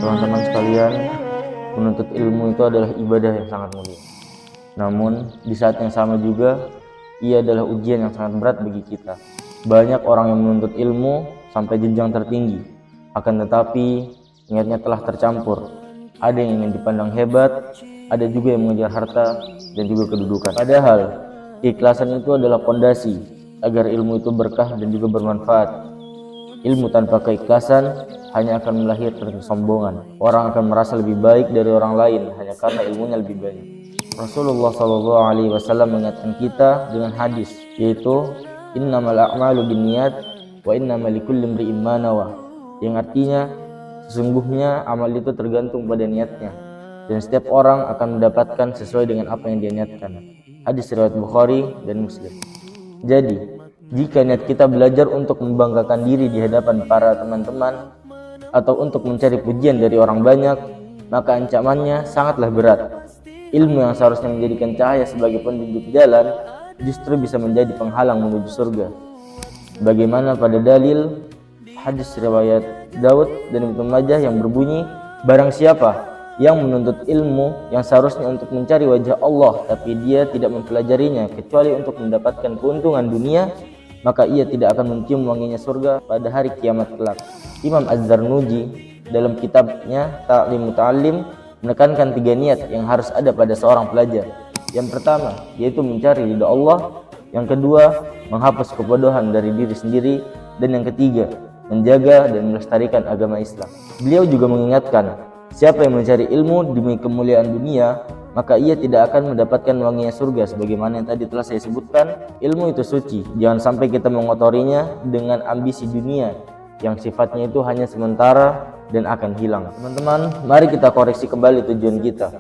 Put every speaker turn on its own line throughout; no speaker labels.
Teman-teman sekalian, menuntut ilmu itu adalah ibadah yang sangat mulia. Namun, di saat yang sama juga, ia adalah ujian yang sangat berat bagi kita. Banyak orang yang menuntut ilmu sampai jenjang tertinggi, akan tetapi niatnya telah tercampur. Ada yang ingin dipandang hebat, ada juga yang mengejar harta dan juga kedudukan. Padahal, keikhlasan itu adalah fondasi agar ilmu itu berkah dan juga bermanfaat. Ilmu tanpa keikhlasan hanya akan melahirkan kesombongan. Orang akan merasa lebih baik dari orang lain hanya karena ilmunya lebih banyak. Rasulullah SAW mengingatkan kita dengan hadis, yaitu innamal a'malu binniyat wa innamal likulli imri'in ma nawa, yang artinya sesungguhnya amal itu tergantung pada niatnya dan setiap orang akan mendapatkan sesuai dengan apa yang dia niatkan. Hadis riwayat Bukhari dan Muslim. Jadi, jika niat kita belajar untuk membanggakan diri di hadapan para teman-teman atau untuk mencari pujian dari orang banyak, maka ancamannya sangatlah berat. Ilmu yang seharusnya menjadikan cahaya sebagai penunjuk jalan justru bisa menjadi penghalang menuju surga. Bagaimana pada dalil hadis riwayat Daud dan Ibnu Majah yang berbunyi, barang siapa yang menuntut ilmu yang seharusnya untuk mencari wajah Allah tapi dia tidak mempelajarinya kecuali untuk mendapatkan keuntungan dunia, maka ia tidak akan mencium wanginya surga pada hari kiamat kelak. Imam Az-Zarnuji dalam kitabnya Ta'lim Muta'allim menekankan 3 niat yang harus ada pada seorang pelajar. Yang pertama, yaitu mencari ridha Allah. Yang kedua, menghapus kebodohan dari diri sendiri. Dan yang ketiga, menjaga dan melestarikan agama Islam. Beliau juga mengingatkan, siapa yang mencari ilmu demi kemuliaan dunia, maka ia tidak akan mendapatkan wanginya surga. Sebagaimana yang tadi telah saya sebutkan, ilmu itu suci. Jangan sampai kita mengotorinya dengan ambisi dunia yang sifatnya itu hanya sementara dan akan hilang. Teman-teman, mari kita koreksi kembali tujuan kita.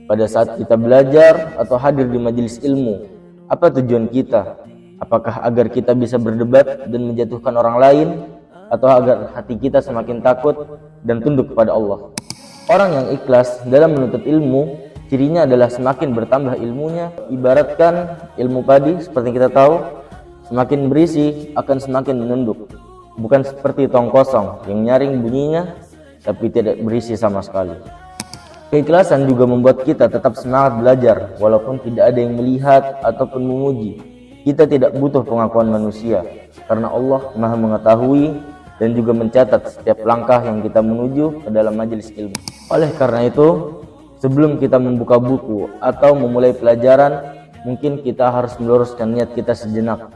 Pada saat kita belajar atau hadir di majelis ilmu, apa tujuan kita? Apakah agar kita bisa berdebat dan menjatuhkan orang lain, atau agar hati kita semakin takut dan tunduk kepada Allah? Orang yang ikhlas dalam menuntut ilmu, cirinya adalah semakin bertambah ilmunya. Ibaratkan ilmu padi, seperti kita tahu, semakin berisi akan semakin menunduk. Bukan seperti tong kosong yang nyaring bunyinya tapi tidak berisi sama sekali. Keikhlasan juga membuat kita tetap semangat belajar walaupun tidak ada yang melihat ataupun memuji. Kita tidak butuh pengakuan manusia karena Allah Maha mengetahui dan juga mencatat setiap langkah yang kita menuju ke dalam majelis ilmu. Oleh karena itu, sebelum kita membuka buku atau memulai pelajaran, mungkin kita harus meluruskan niat kita sejenak.